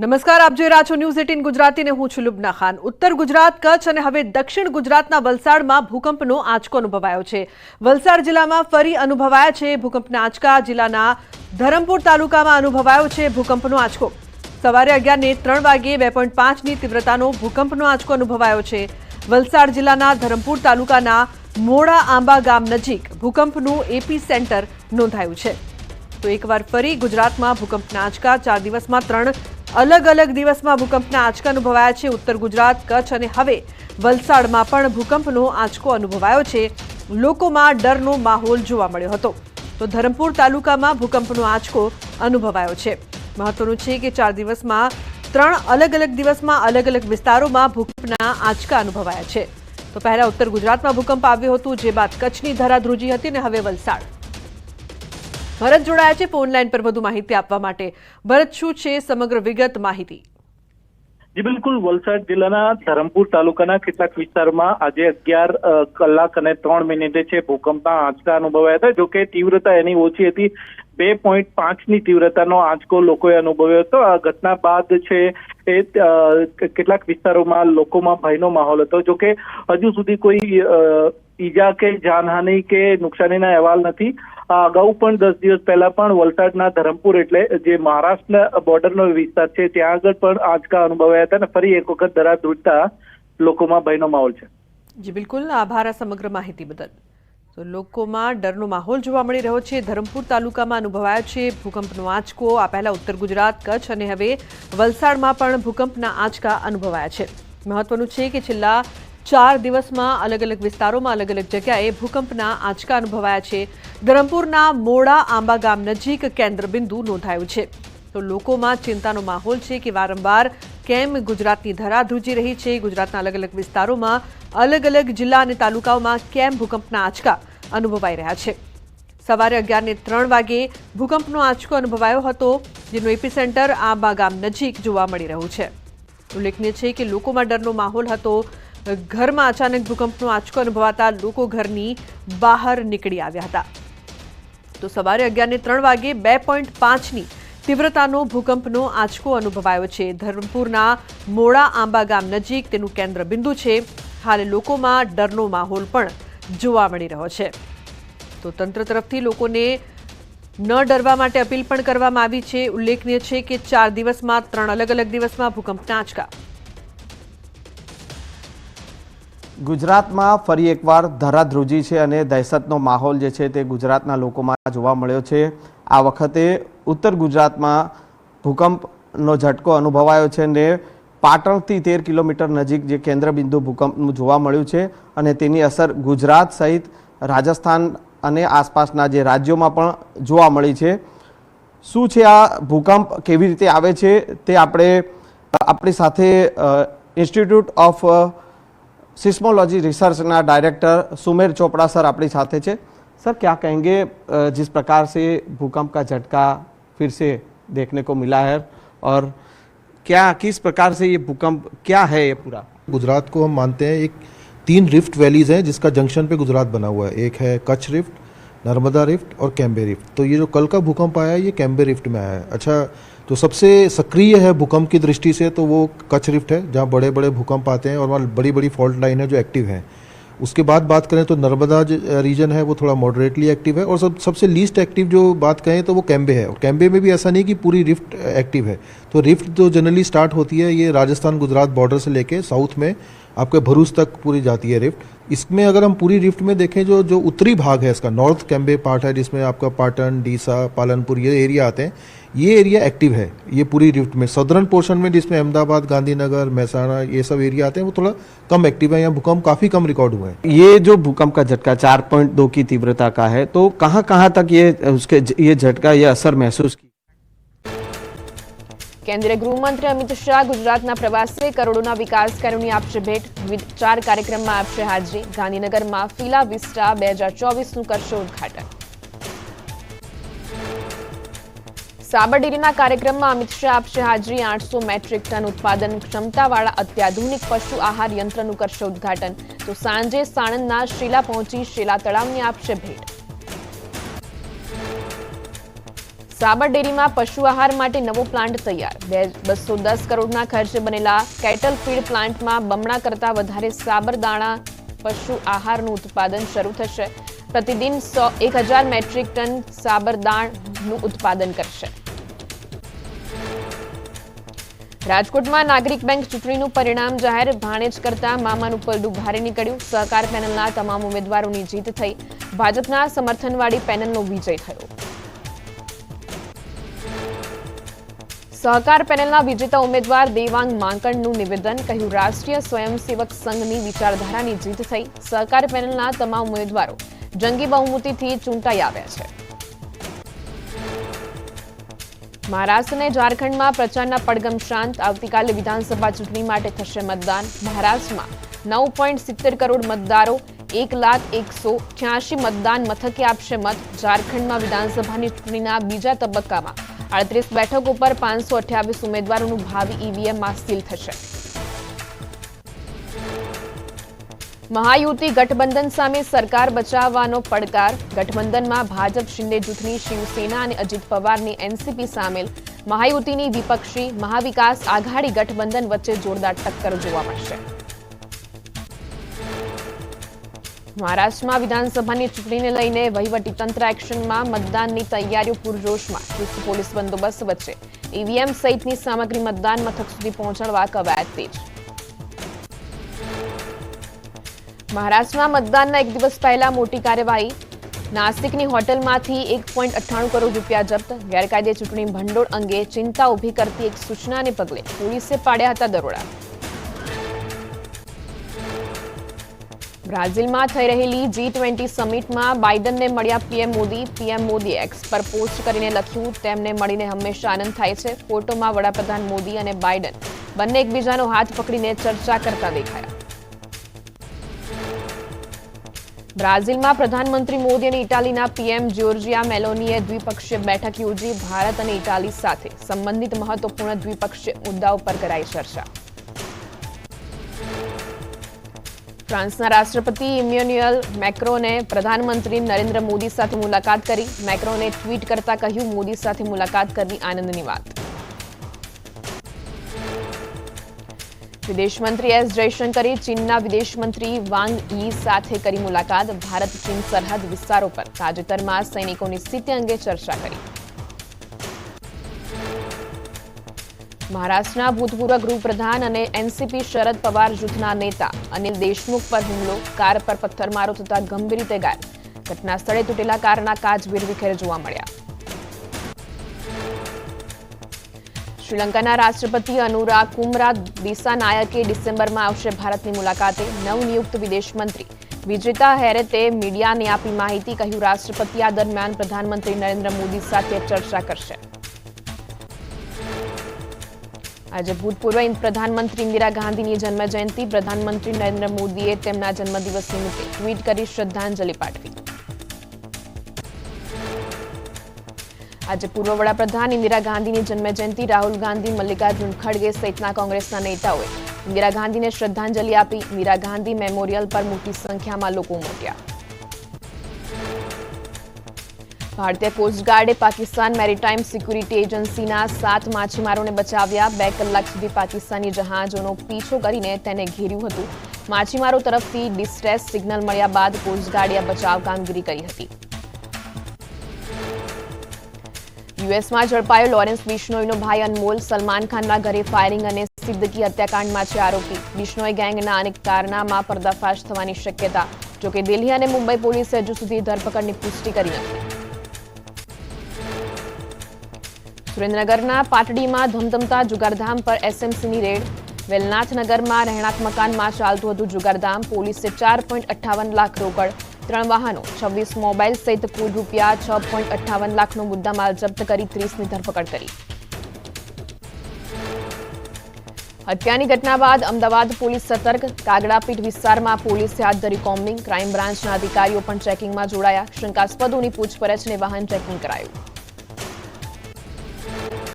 નમસ્કાર, આપ જોઈ રહ્યા છો ન્યૂઝ 18 ગુજરાતી ને હું છું લુબના ખાન। ઉત્તર ગુજરાત, કચ્છ અને હવે દક્ષિણ ગુજરાતના વલસાડમાં ભૂકંપનો આંચકો અનુભવાયો છે। વલસાડ જિલ્લામાં ફરી અનુભવાયા છે ભૂકંપના આંચકા। જિલ્લાના ધરમપુર તાલુકામાં અનુભવાયો છે ભૂકંપનો આંચકો। સવારે 11:03 વાગે 2.5ની તીવ્રતાનો ભૂકંપનો આંચકો અનુભવાયો છે। વલસાડ જિલ્લાના ધરમપુર તાલુકાના મોડા આંબા ગામ નજીક ભૂકંપનું એપી સેન્ટર નોંધાયું છે। તો એકવાર ફરી ગુજરાતમાં ભૂકંપના આંચકા। 4 દિવસમાં 3 अलग अलग दिवसમાં ભૂકંપના આંચકા અનુભવાયા છે। ઉત્તર ગુજરાત, કચ્છ અને હવે વલસાડમાં પણ ભૂકંપનો આંચકો અનુભવાયો છે। લોકોમાં ડરનો માહોલ જોવા મળ્યો હતો। તો ધરમપુર તાલુકામાં ભૂકંપનો આંચકો અનુભવાયો છે। મહત્વનું છે કે 4 દિવસમાં 3 अलग अलग દિવસમાં અલગ અલગ વિસ્તારોમાં ભૂકંપના આંચકા અનુભવાયા છે। તો પહેલા ઉત્તર ગુજરાતમાં ભૂકંપ આવ્યો હતો, જે બાદ કચ્છની ધરા ધ્રુજી હતી અને હવે વલસાડ। ભરત જોડાયા છે ફોન લાઈન પર વધુ માહિતી આપવા માટે। ભરત, શું છે સમગ્ર વિગત માહિતી? જી બિલકુલ, વલસાડ જિલ્લાના ધરમપુર તાલુકાના કેટલાક વિસ્તારોમાં આજે 11 કલાક અને 3 મિનિટે છે ભૂકંપના આંચકા અનુભવાયા હતા। જો કે તીવ્રતા એની ઓછી હતી। 2.5ની તીવ્રતાનો આંચકો લોકોએ અનુભવ્યો હતો। આ ઘટના બાદ છે એ કેટલાક વિસ્તારોમાં લોકોમાં ભયનો માહોલ હતો। જો કે હજુ સુધી કોઈ ઈજા કે જાનહાનિ કે નુકસાનીના અહેવાલ નથી। અગાઉ પણ 10 દિવસ પહેલા પણ વલસાડના ધરમપુર એટલે જે મહારાષ્ટ્રના બોર્ડરનો વિસ્તાર છે ત્યાં આગળ પણ આંચકા અનુભવાયા હતા અને ફરી એક વખત ધરા ધ્રુજતા લોકોમાં ભયનો માહોલ છે। જી બિલકુલ, આભાર આ સમગ્ર માહિતી બદલ। તો લોકોમાં ડરનો માહોલ જોવા મળી રહ્યો છે। ધરમપુર તાલુકામાં અનુભવાયો છે ભૂકંપનો આંચકો। આ પહેલા ઉત્તર ગુજરાત, કચ્છ અને હવે વલસાડમાં પણ ભૂકંપના આંચકા અનુભવાયા છે। મહત્વનું છે કે છેલ્લા 4 દિવસમાં અલગ અલગ વિસ્તારોમાં અલગ અલગ જગ્યાએ ભૂકંપના આંચકા અનુભવાયા છે। ધરમપુરના મોડા આંબા ગામ નજીક કેન્દ્રબિંદુ નોંધાયું છે। તો લોકોમાં ચિંતાનો માહોલ છે કે વારંવાર કેમ ગુજરાતની ધરા ધ્રુજી રહી છે। ગુજરાતના અલગ અલગ વિસ્તારોમાં અલગ અલગ જિલ્લા અને તાલુકાઓમાં કેમ ભૂકંપના આંચકા અનુભવાઈ રહ્યા છે। સવારે 11:03 વાગે ભૂકંપનો આંચકો અનુભવાયો હતો, જેનું એપીસેન્ટર આંબા ગામ નજીક જોવા મળી રહ્યું છે। ઉલ્લેખનીય છે કે લોકોમાં ડરનો માહોલ હતો। ઘરમાં અચાનક ભૂકંપનો આંચકો અનુભવાતા લોકો ઘરની બહાર નીકળી આવ્યા હતા। તો સવારે 11:03 વાગે 2.5ની તીવ્રતાનો ભૂકંપનો આંચકો અનુભવાયો છે। ધરમપુરના મોડા આંબા ગામ નજીક તેનું કેન્દ્ર બિંદુ છે। હાલ લોકોમાં ડરનો માહોલ પણ જોવા મળી રહ્યો છે। તો તંત્ર તરફથી લોકોને ન ડરવા માટે અપીલ પણ કરવામાં આવી છે। ઉલ્લેખનીય છે કે 4 દિવસમાં 3 અલગ અલગ દિવસમાં ભૂકંપના આંચકા। ગુજરાતમાં ફરી એકવાર ધરાધ્રુજી છે અને દહેશતનો માહોલ જે છે તે ગુજરાતના લોકોમાં જોવા મળ્યો છે। આ વખતે ઉત્તર ગુજરાતમાં ભૂકંપનો ઝટકો અનુભવાયો છે અને પાટણથી 13 કિલોમીટર નજીક જે કેન્દ્રબિંદુ ભૂકંપનું જોવા મળ્યું છે અને તેની અસર ગુજરાત સહિત રાજસ્થાન અને આસપાસના જે રાજ્યોમાં પણ જોવા મળી છે। શું છે આ ભૂકંપ, કેવી રીતે આવે છે, તે આપણી સાથે ઇન્સ્ટિટ્યૂટ ઓફ सिस्मोलॉजी रिसर्च ना डायरेक्टर सुमेर चोपड़ा सर अपनी साथ है। सर, क्या कहेंगे जिस प्रकार से भूकंप का झटका फिर से देखने को मिला है और क्या किस प्रकार से ये भूकंप क्या है ये पूरा? गुजरात को हम मानते हैं एक 3 रिफ्ट वैलीज हैं जिसका जंक्शन पे गुजरात बना हुआ है। एक है कच्छ रिफ्ट, नर्मदा रिफ्ट और कैम्बे रिफ्ट। तो ये जो कल का भूकंप आया है ये कैम्बे रिफ्ट में आया है। अच्छा, तो सबसे सक्रिय है भूकंप की दृष्टि से तो वो कच्छ रिफ्ट है जहाँ बड़े बड़े भूकंप आते हैं और वहाँ बड़ी बड़ी फॉल्ट लाइन है जो एक्टिव है। उसके बाद बात करें तो नर्मदा रीजन है वो थोड़ा मॉडरेटली एक्टिव है और सबसे लीस्ट एक्टिव जो बात करें तो वो कैम्बे है। और कैम्बे में भी ऐसा नहीं कि पूरी रिफ्ट एक्टिव है। तो रिफ्ट जो जनरली स्टार्ट होती है ये राजस्थान गुजरात बॉर्डर से लेके साउथ में आपके भरूच तक पूरी जाती है रिफ्ट। इसमें अगर हम पूरी रिफ्ट में देखें जो उत्तरी भाग है इसका नॉर्थ कैम्बे पार्ट है जिसमें आपका पाटन, डीसा, पालनपुर ये एरिया आते हैं, ये एरिया एक्टिव है ये पूरी रिफ्ट में। सदर्न पोर्शन में जिसमें अहमदाबाद, गांधीनगर, महसाणा ये सब एरिया आते हैं वो थोड़ा कम एक्टिव है। यहाँ भूकंप काफी कम रिकॉर्ड हुए हैं। ये जो भूकंप का झटका 4.2 की तीव्रता का है, तो कहाँ कहाँ तक ये झटका ये असर महसूस की? केंद्रीय गृहमंत्री अमित शाह गुजरातना प्रवासे करोड़ोना विकास कार्योनी आपशे भेट। विविध 4 कार्यक्रममां आपशे हाजरी। गांधीनगरमां फिला विस्टा 2024નું કરશે ઉદ્ઘાટન। સાબરડેરીના કાર્યક્રમમાં અમિત શાહ આપશે હાજરી। 800 મેટ્રિક ટન ઉત્પાદન ક્ષમતાવાળા અત્યાધુનિક પશુ આહાર યંત્રનું કરશે ઉદ્ઘાટન। તો સાંજે સાણંદના શીલા પહોંચી શીલા તળાવની આપશે ભેટ। સાબર ડેરીમાં પશુ આહાર માટે નવો પ્લાન્ટ તૈયાર 210 કરોડના ખર્ચે બનેલા કેટલ ફીડ પ્લાન્ટમાં બમણા કરતા વધારે સાબર દાણા પશુ આહારનું ઉત્પાદન શરૂ થશે. પ્રતિદિન 1000 મેટ્રિક ટન સાબર દાણનું ઉત્પાદન કરશે. રાજકોટમાં નાગરિક બેંક ચૂંટણીનું પરિણામ જાહેર. ભાણેજ કરતા મામાનું પલડું ભારે નીકળ્યું. સહકાર પેનલના તમામ ઉમેદવારોની જીત થઈ. ભાજપના સમર્થનવાળી પેનલનો વિજય થયો. સહકાર પેનલના વિજેતા ઉમેદવાર દેવાંગ માંકડનું નિવેદન. કહ્યું, રાષ્ટ્રીય સ્વયંસેવક સંઘની વિચારધારાની જીત થઈ. સહકાર પેનલના તમામ ઉમેદવારો જંગી બહુમતીથી ચૂંટાઈ આવ્યા છે. મહારાષ્ટ્ર અને ઝારખંડમાં પ્રચારના પડઘમ શાંત. આવતીકાલે વિધાનસભા ચૂંટણી માટે થશે મતદાન. મહારાષ્ટ્રમાં 9.70 કરોડ મતદારો 1,188 મતદાન મથકે આપશે મત. ઝારખંડમાં વિધાનસભાની ચૂંટણીના બીજા તબક્કામાં 38 બેઠકો પર 528 ઉમેદવારોનું ભાવિ ઈવીએમમાં સીલ થશે. મહાયુતિ ગઠબંધન સામે સરકાર બચાવવાનો પડકાર. ગઠબંધનમાં ભાજપ શિંદે જૂથની શિવસેના અને અજીત પવારની એનસીપી સામેલ મહાયુતિની વિપક્ષી મહાવિકાસ આઘાડી ગઠબંધન વચ્ચે જોરદાર ટક્કર જોવા મળશે. મહારાષ્ટ્રમાં વિધાનસભાની ચૂંટણીને લઈને વહીવટીતંત્ર એક્શનમાં. મતદાનની તૈયારીઓ પૂરજોશમાં. ચુસ્ત પોલીસ બંદોબસ્ત વચ્ચે ઈવીએમ સહિતની સામગ્રી મતદાન મથક સુધી પહોંચાડવા કવાયત તેજ. મહારાષ્ટ્રમાં મતદાનના એક દિવસ પહેલા મોટી કાર્યવાહી. નાસિકની હોટલમાંથી 1.98 કરોડ રૂપિયા જપ્ત. ગેરકાયદે ચૂંટણી ભંડોળ અંગે ચિંતા ઉભી કરતી એક સૂચનાને પગલે પોલીસે પાડ્યા હતા દરોડા. બ્રાઝિલમાં થઈ રહેલી G20 સમિટમાં બાઇડનને મળ્યા પીએમ મોદી. પીએમ મોદીએ એક્સ પર પોસ્ટ કરીને લખ્યું, તેમને મળીને હંમેશા આનંદ થાય છે. ફોટોમાં વડાપ્રધાન મોદી અને બાઇડન બંને એકબીજાનો હાથ પકડીને ચર્ચા કરતા દેખાયા. બ્રાઝિલમાં પ્રધાનમંત્રી મોદી અને ઇટાલીના પીએમ જ્યોર્જિયા મેલોનીએ દ્વિપક્ષીય બેઠક યોજી. ભારત અને ઇટાલી સાથે સંબંધિત મહત્વપૂર્ણ દ્વિપક્ષીય મુદ્દાઓ પર કરાઈ ચર્ચા. ફ્રાન્સના રાષ્ટ્રપતિ ઇમેન્યુએલ મેક્રોને પ્રધાનમંત્રી નરેન્દ્ર મોદી સાથે મુલાકાત કરી. મેક્રોને ટ્વીટ કરતા કહ્યું, મોદી સાથે મુલાકાત કરવી આનંદની વાત. વિદેશ મંત્રી એસ જયશંકરે ચીનના વિદેશ મંત્રી વાંગ યી સાથે કરી મુલાકાત. ભારત ચીન સરહદ વિસ્તારો પર તાજેતરમાં સૈનિકોની સ્થિતિ અંગે ચર્ચા કરી. મહારાષ્ટ્રના ભૂતપૂર્વ ગૃહપ્રધાન અને એનસીપી શરદ પવાર જૂથના નેતા અનિલ દેશમુખ પર હુમલો. કાર પર પથ્થરમારો થતા ગંભીર રીતે ઘાયલ. ઘટના સ્થળે તૂટેલા કારના કાચ વિખેર જોવા મળ્યા. શ્રીલંકાના રાષ્ટ્રપતિ અનુરા કુમરા દિસાનાયકે ડિસેમ્બરમાં આવશે ભારતની મુલાકાતે. નવનિયુક્ત વિદેશ મંત્રી વિજેતા હેરેતે મીડિયાને આપી માહિતી. કહ્યું, રાષ્ટ્રપતિ આ દરમિયાન પ્રધાનમંત્રી નરેન્દ્ર મોદી સાથે ચર્ચા કરશે. આજે ભૂતપૂર્વ પ્રધાનમંત્રી ઇન્દિરા ગાંધીની જન્મજયંતિ. પ્રધાનમંત્રી નરેન્દ્ર મોદીએ તેમના જન્મદિવસ નિમિત્તે ટ્વીટ કરી શ્રદ્ધાંજલિ પાઠવી. આજે પૂર્વ વડાપ્રધાન ઇન્દિરા ગાંધીની જન્મજયંતિ. રાહુલ ગાંધી, મલ્લિકાર્જુન ખડગે સહિતના કોંગ્રેસના નેતાઓએ ઇન્દિરા ગાંધીને શ્રદ્ધાંજલિ આપી. ઇન્દિરા ગાંધી મેમોરિયલ પર મોટી સંખ્યામાં લોકો ઉમટ્યા. ભારતીય કોસ્ટગાર્ડે પાકિસ્તાન મેરીટાઈમ સિક્યુરિટી એજન્સીના 7 માછીમારોને બચાવ્યા. 2 કલાક સુધી પાકિસ્તાની જહાજોનો પીછો કરીને તેને ઘેર્યું હતું. માછીમારો તરફથી ડિસ્ટ્રેસ સિગ્નલ મળ્યા બાદ કોસ્ટગાર્ડે બચાવ કામગીરી કરી હતી. યુએસમાં ઝડપાયો લોરેન્સ બિશ્નોઈનો ભાઈ અનમોલ. સલમાન ખાનના ઘરે ફાયરિંગ અને સિદ્દીકી હત્યાકાંડમાં છે આરોપી. બિશ્નોઈ ગેંગના અનેક કારનામાં પર્દાફાશ થવાની શક્યતા. જોકે દિલ્હી અને મુંબઈ પોલીસે હજુ સુધી ધરપકડની પુષ્ટિ કરી નથી. સુરેન્દ્રનગરના પાટડીમાં ધમધમતા જુગારધામ પર એસએમસીની રેડ. વેલનાથનગરમાં રહેણાંક મકાનમાં ચાલતું હતું જુગારધામ. પોલીસે 4.58 લાખ રોકડ, 3 વાહનો, 26 મોબાઈલ સહિત કુલ રૂપિયા 6.58 લાખનો મુદ્દામાલ જપ્ત કરી 30ની ધરપકડ કરી. હત્યાની ઘટના બાદ અમદાવાદ પોલીસ સતર્ક. કાગડાપીઠ વિસ્તારમાં પોલીસે હાથ ધરી કોમ્બિંગ. ક્રાઇમ બ્રાન્ચના અધિકારીઓ પણ ચેકિંગમાં જોડાયા. શંકાસ્પદોની પૂછપરછને વાહન ચેકિંગ કરાયું.